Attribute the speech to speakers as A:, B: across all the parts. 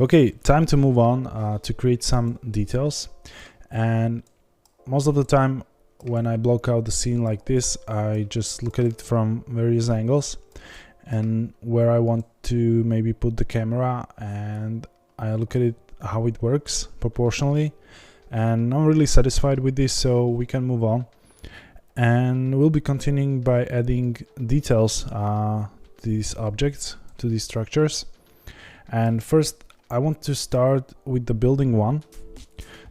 A: Okay, time to move on to create some details. And most of the time when I block out the scene like this, I just look at it from various angles and where I want to maybe put the camera, and I look at it how it works proportionally, and I'm really satisfied with this, so we can move on. And we'll be continuing by adding details to these objects, to these structures. And first I want to start with the building one.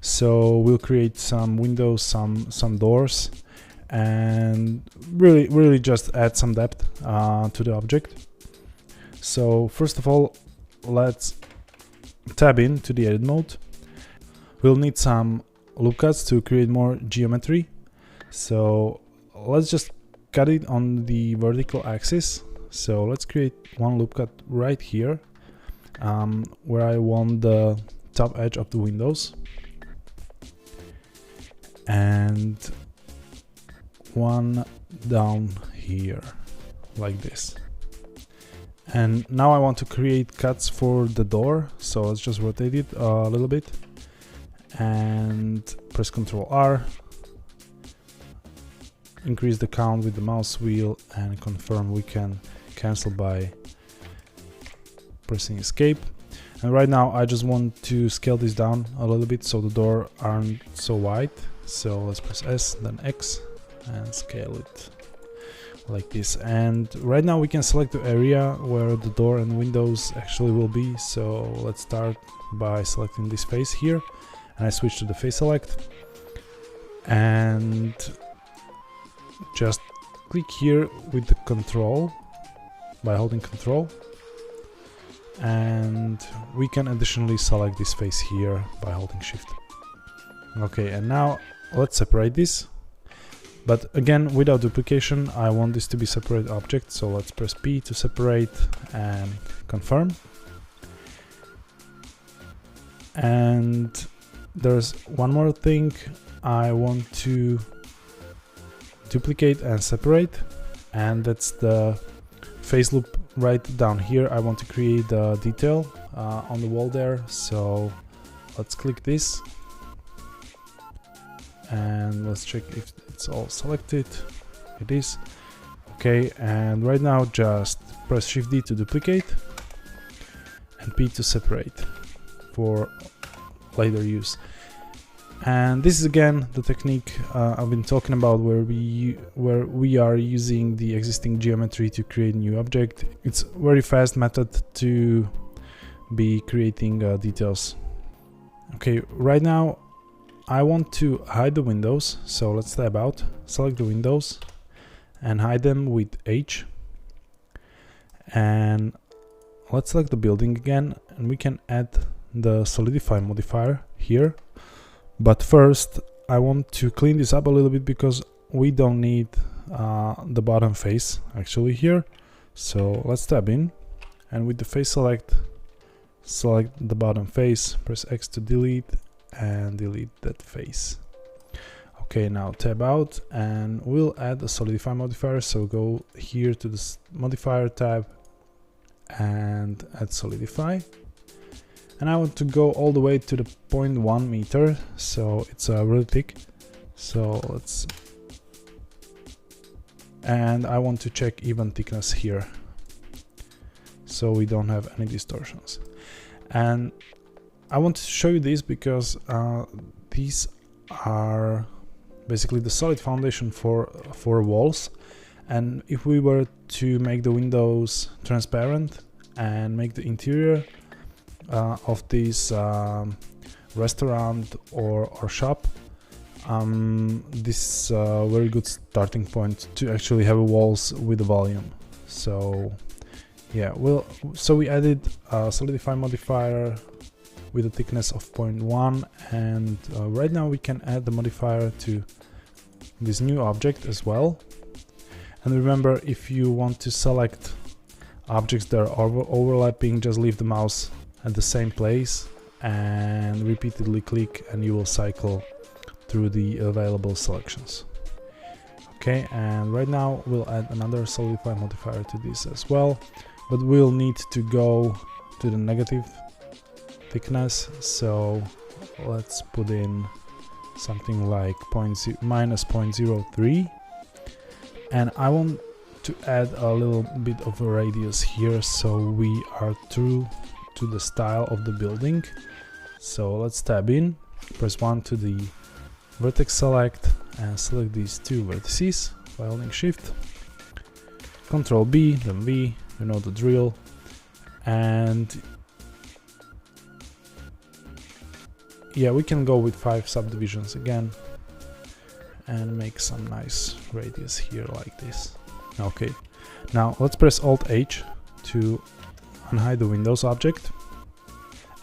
A: So we'll create some windows, some doors, and really just add some depth to the object. So first of all, let's tab in to the edit mode. We'll need some loop cuts to create more geometry. So let's just cut it on the vertical axis. So let's create one loop cut right here, where I want the top edge of the windows, and one down here like this. And now I want to create cuts for the door, so let's just rotate it a little bit and press Ctrl R, increase the count with the mouse wheel, and confirm. We can cancel by pressing escape. And right now I just want to scale this down a little bit so the door aren't so wide. So let's press S, then X, and scale it like this. And right now we can select the area where the door and windows actually will be. So let's start by selecting this face here, and I switch to the face select, and just click here with the control by holding Control, and we can additionally select this face here by holding Shift. Okay, and now let's separate this, but again without duplication. I want this to be separate object, so let's press P to separate and confirm. And there's one more thing I want to duplicate and separate, and that's the face loop right down here. I want to create a detail on the wall there, so let's click this and let's check if it's all selected. It is. Okay, and right now just press Shift D to duplicate and P to separate for later use. And this is again the technique I've been talking about, where we are using the existing geometry to create a new object. It's a very fast method to be creating details. Okay, right now I want to hide the windows, so let's tab out, select the windows and hide them with H, and let's select the building again, and we can add the solidify modifier here. But first I want to clean this up a little bit because we don't need the bottom face actually here. So let's tab in, and with the face select the bottom face, press X to delete, and delete that face. Okay, now tab out and we'll add a solidify modifier. So go here to this modifier tab and add solidify. And I want to go all the way to the 0.1 meter, so it's really thick. So let's, and I want to check even thickness here, so we don't have any distortions. And I want to show you this because these are basically the solid foundation for walls. And if we were to make the windows transparent and make the interior of this restaurant or shop, this is a very good starting point to actually have walls with a volume. So yeah, so we added a solidify modifier with a thickness of 0.1, and right now we can add the modifier to this new object as well. And remember, if you want to select objects that are overlapping, just leave the mouse at the same place and repeatedly click, and you will cycle through the available selections. Okay, and right now we'll add another solidify modifier to this as well, but we'll need to go to the negative thickness, so let's put in something like minus 0.03, and I want to add a little bit of a radius here so we are true to the style of the building. So let's tab in, press 1 to the vertex select and select these two vertices by holding shift, Ctrl B, then V, you know the drill, and yeah, we can go with 5 subdivisions again and make some nice radius here like this. Okay, now let's press Alt H to unhide the Windows object,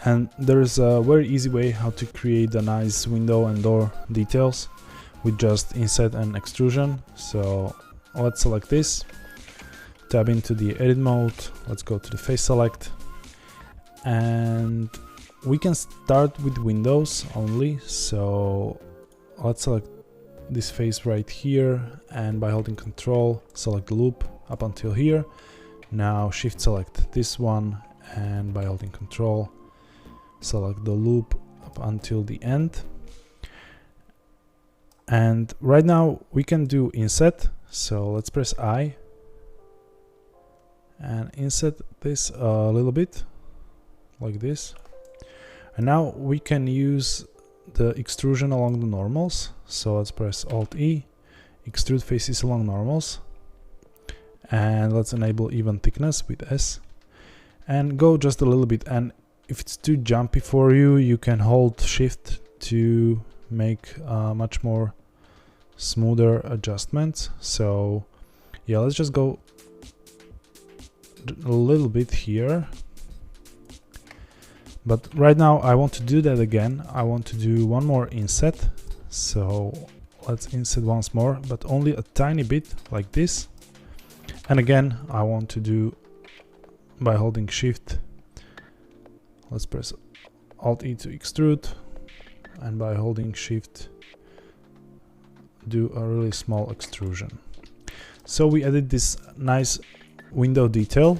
A: and there's a very easy way how to create a nice window and door details with just inset and extrusion. So let's select this, tab into the edit mode, let's go to the face select, and we can start with windows only. So let's select this face right here, and by holding Control select the loop up until here. Now shift select this one, and by holding Control select the loop up until the end. And right now we can do inset, so let's press I and inset this a little bit like this. And now we can use the extrusion along the normals, so let's press Alt E, extrude faces along normals, and let's enable even thickness with S and go just a little bit. And if it's too jumpy for you, you can hold shift to make much more smoother adjustments. So yeah, let's just go a little bit here. But right now I want to do that again. I want to do one more inset. So let's inset once more, but only a tiny bit like this. And again, I want to do by holding shift. Let's press Alt E to extrude, and by holding shift do a really small extrusion. So we added this nice window detail,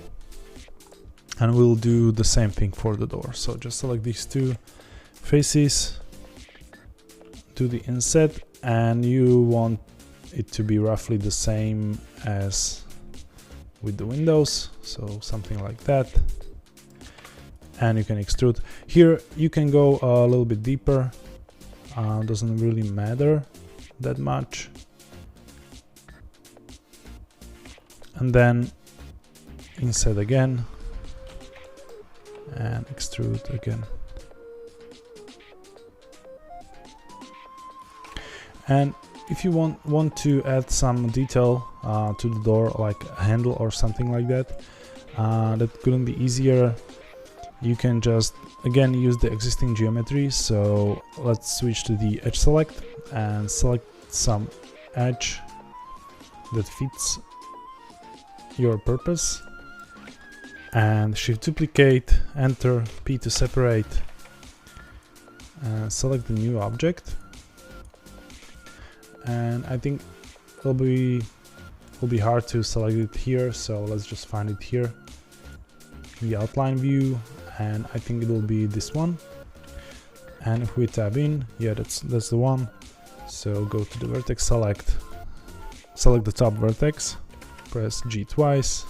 A: and we'll do the same thing for the door. So just select these two faces, do the inset, and you want it to be roughly the same as with the windows, so something like that. And you can extrude. Here you can go a little bit deeper, doesn't really matter that much. And then inset again and extrude again. And if you want to add some detail to the door, like a handle or something like that, that couldn't be easier, you can just again use the existing geometry. So let's switch to the edge select and select some edge that fits your purpose, and shift duplicate, enter P to separate, and select the new object. And I think it'll be hard to select it here, so let's just find it here, the outline view, and I think it will be this one. And if we tab in, yeah, that's the one. So go to the vertex select, select the top vertex, press G twice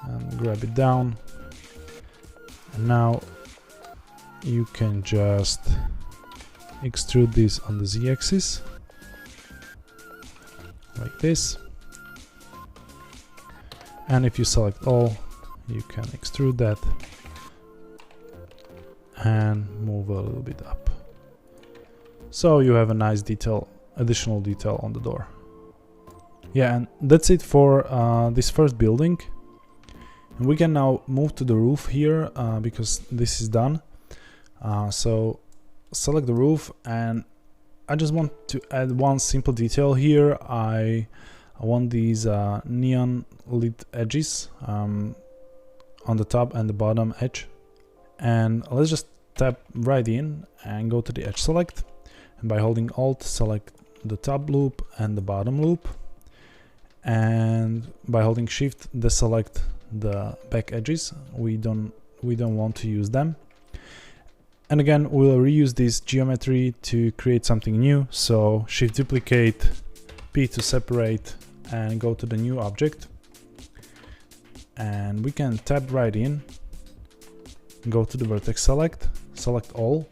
A: and grab it down, and now you can just extrude this on the Z-axis like this. And if you select all, you can extrude that and move a little bit up, so you have a nice detail, additional detail on the door. Yeah, and that's it for this first building. And we can now move to the roof here, because this is done. So select the roof, and I just want to add one simple detail here. I want these neon lit edges on the top and the bottom edge. And let's just tap right in and go to the edge select, and by holding Alt select the top loop and the bottom loop, and by holding Shift deselect the back edges. We don't want to use them. And again, we'll reuse this geometry to create something new. So shift duplicate, P to separate, and go to the new object. And we can tab right in, go to the vertex select, select all.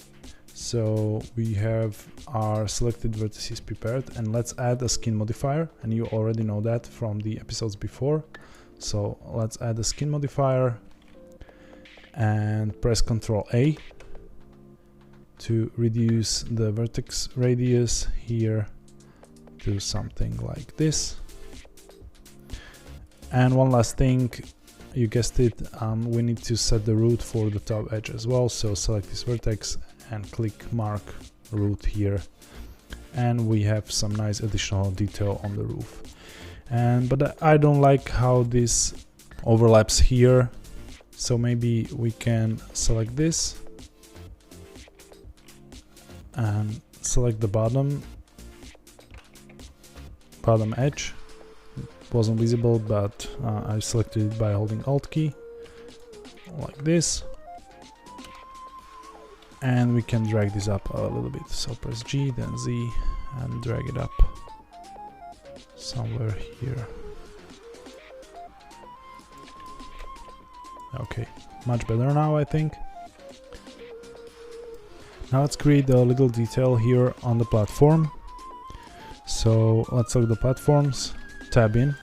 A: So we have our selected vertices prepared, and let's add a skin modifier, and you already know that from the episodes before. So let's add a skin modifier and press Ctrl A to reduce the vertex radius here to something like this. And one last thing, you guessed it, we need to set the root for the top edge as well. So select this vertex and click mark root here, and we have some nice additional detail on the roof. But I don't like how this overlaps here, so maybe we can select this and select the bottom edge. It wasn't visible, but I selected it by holding Alt key like this, and we can drag this up a little bit. So press G, then Z, and drag it up somewhere here. Okay, much better now, I think. Now let's create a little detail here on the platform. So let's select the platforms, tab in,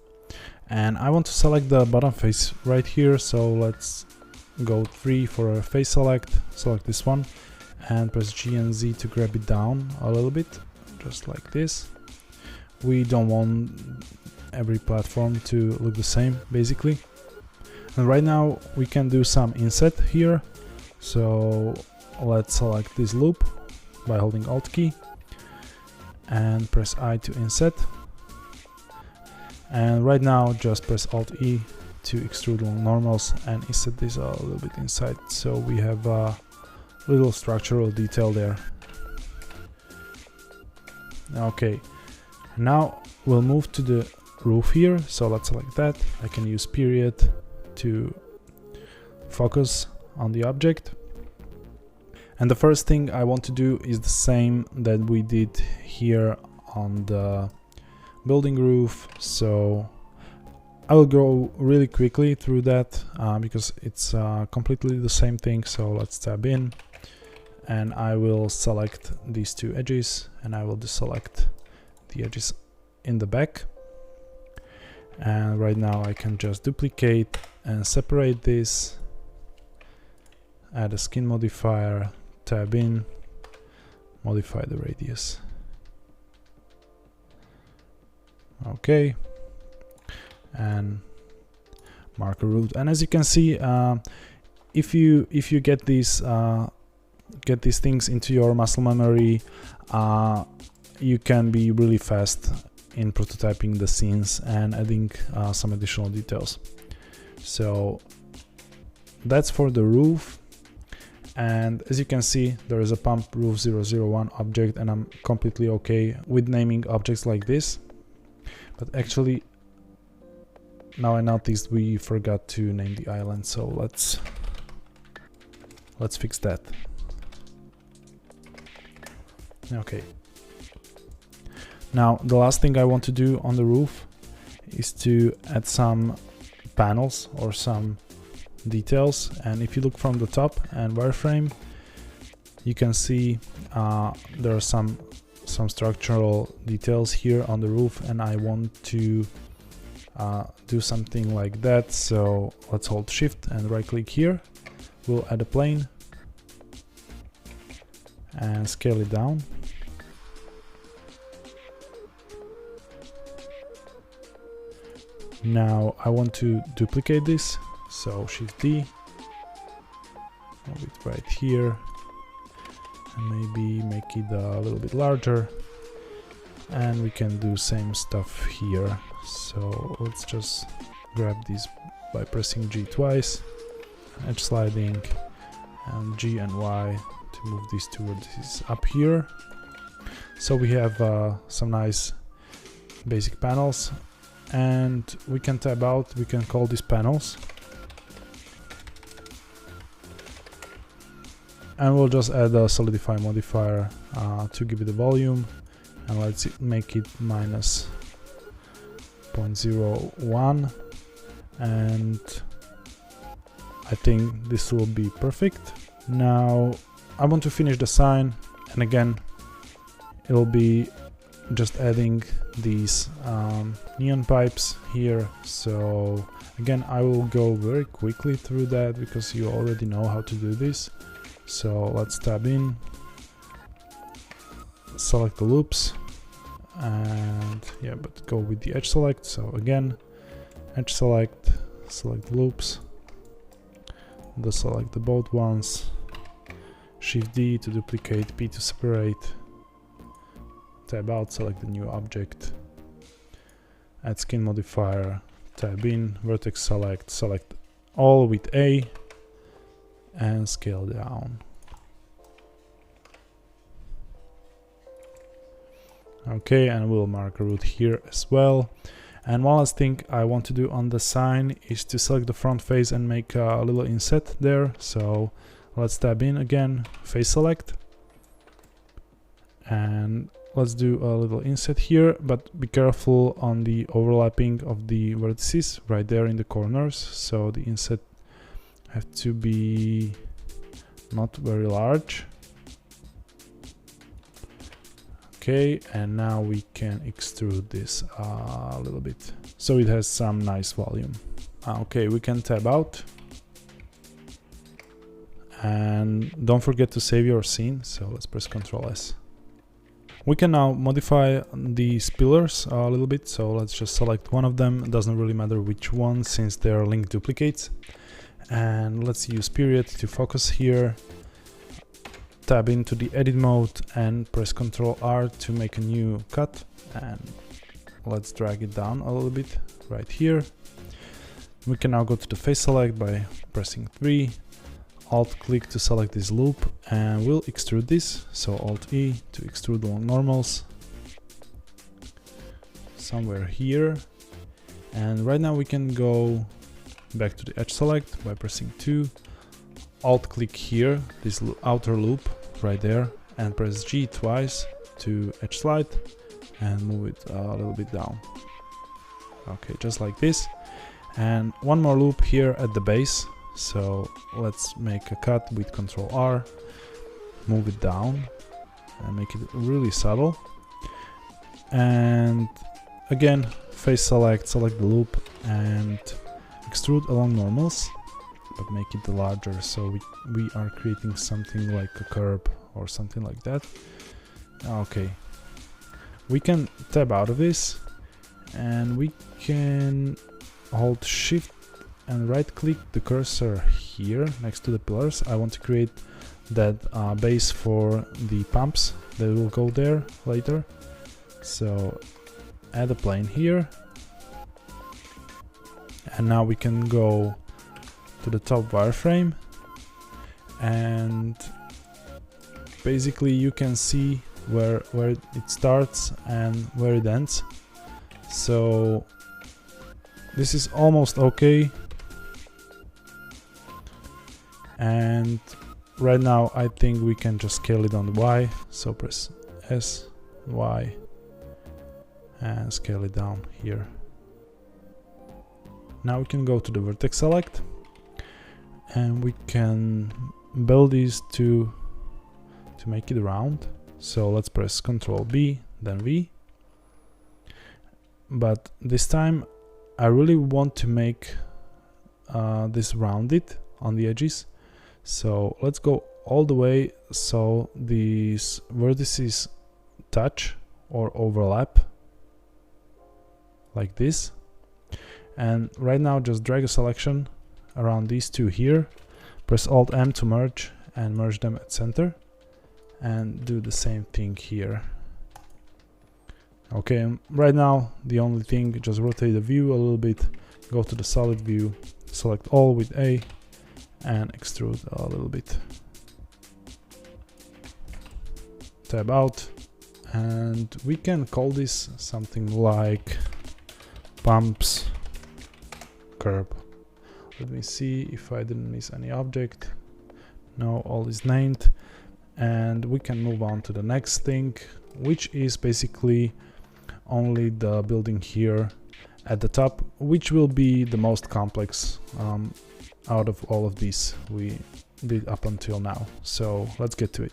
A: and I want to select the bottom face right here. So let's go 3 for a face select, select this one, and press G and Z to grab it down a little bit, just like this. We don't want every platform to look the same, basically. And right now we can do some inset here. So let's select this loop by holding Alt key and press I to inset. And right now just press Alt E to extrude along normals and inset this a little bit inside, so we have a little structural detail there. Okay, now we'll move to the roof here, so let's select that. I can use period to focus on the object. And the first thing I want to do is the same that we did here on the building roof. So I will go really quickly through that because it's completely the same thing. So let's tab in, and I will select these two edges, and I will deselect the edges in the back. And right now I can just duplicate and separate this, add a skin modifier, tab in, modify the radius. Okay, and mark a root. And as you can see, if you get these things into your muscle memory, you can be really fast in prototyping the scenes and adding some additional details. So that's for the roof. And as you can see, there is a pump roof 001 object, and I'm completely okay with naming objects like this. But actually, now I noticed we forgot to name the island, so let's fix that. Okay. Now the last thing I want to do on the roof is to add some panels or some details. And if you look from the top and wireframe, you can see there are some structural details here on the roof, and I want to do something like that. So let's hold shift and right click here. We'll add a plane and scale it down. Now I want to duplicate this, so shift D, move it right here, and maybe make it a little bit larger, and we can do same stuff here. So let's just grab this by pressing G twice, edge sliding, and G and Y to move these two vertices up here. So we have some nice basic panels, and we can tab out, we can call these panels. And we'll just add a solidify modifier to give it a volume, and let's make it minus 0.01, and I think this will be perfect. Now I want to finish the sign, and again it'll be just adding these neon pipes here. So again, I will go very quickly through that because you already know how to do this. So let's tab in, select the loops, and yeah, but go with the edge select. So again, edge select, select the loops, deselect the both ones, Shift D to duplicate, P to separate, tab out, select the new object, add skin modifier, tab in, vertex select, select all with A, and scale down. Okay, and we'll mark a root here as well. And one last thing I want to do on the sign is to select the front face and make a little inset there. So let's tab in again, face select, and let's do a little inset here, but be careful on the overlapping of the vertices right there in the corners. So the inset have to be not very large. Okay, and now we can extrude this a little bit so it has some nice volume. Okay, we can tab out, and don't forget to save your scene, so let's press Ctrl S. We can now modify these pillars a little bit, so let's just select one of them. It doesn't really matter which one since they are linked duplicates. And let's use period to focus here. Tab into the edit mode and press Ctrl R to make a new cut, and let's drag it down a little bit right here. We can now go to the face select by pressing 3, Alt click to select this loop, and we'll extrude this. So Alt E to extrude along normals somewhere here. And right now we can go back to the edge select by pressing 2, Alt click here, this outer loop right there, and press G twice to edge slide and move it a little bit down. Okay, just like this. And one more loop here at the base. So let's make a cut with Ctrl R, move it down and make it really subtle. And again, face select, select the loop and extrude along normals, but make it larger, so we are creating something like a curve or something like that. Okay, we can tab out of this, and we can hold Shift and right click the cursor here next to the pillars. I want to create that base for the pumps that will go there later. So add a plane here, and now we can go to the top wireframe, and basically you can see where it starts and where it ends. So this is almost okay, and right now I think we can just scale it on the Y. So press S, Y, and scale it down here. Now we can go to the vertex select, and we can build these to make it round. So let's press Ctrl B, then V. But this time I really want to make this rounded on the edges. So let's go all the way so these vertices touch or overlap like this. And right now just drag a selection around these two here, press Alt M to merge and merge them at center, and do the same thing here. Okay, and right now the only thing, just rotate the view a little bit, go to the solid view, select all with A and extrude a little bit. Tab out, and we can call this something like pumps curve. Let me see if I didn't miss any object. Now all is named, and we can move on to the next thing, which is basically only the building here at the top, which will be the most complex out of all of these we did up until now. So let's get to it.